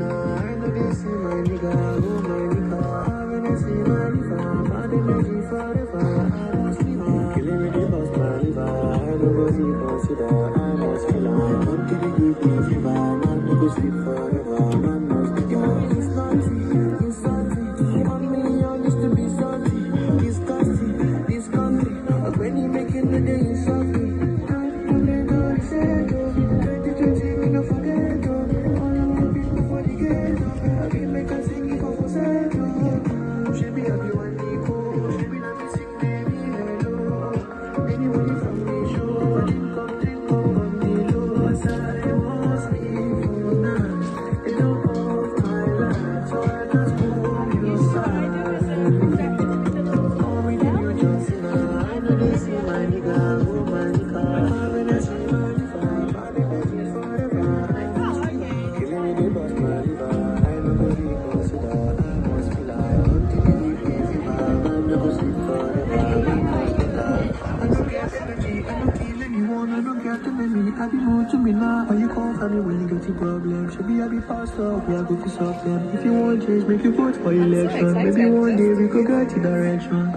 I know they see my nigga, oh my nigga. When I see my nigga, bad energy forever. I must leave her. Killing me the bust my liver. I don't go see consider. I must kill her. Until they give me fever. Man, no go sleep forever. Man must be gone. It's naughty, it's salty. On me, I used to be salty. Disgusting, this country. But when you make it, the day is salty. I'm the God, he said, 2020, we no forget, all of my people for the ghetto. I can make a sing it for Seto. She be happy when they go. She be not missing, baby, hello. Anybody from the show, drink up on the low. As I was leaving now, they don't off my life, so I just pull you aside. Oh, we did you just now. I know they see my nigga, oh my nigga. When I see my nigga, bad energy forever. I must be killing me, they bust my liver. I know go reconsider. I must feel like until you give me fever. Man, no go sleep forever. Man must be like I don't get energy, I don't kill anyone, I don't get enemy. I be more to me now. Why you call for me when you get the problem? Should be I be pastor, we are go to solve them. If you want change, make you vote for election. Maybe one day we go get the direction.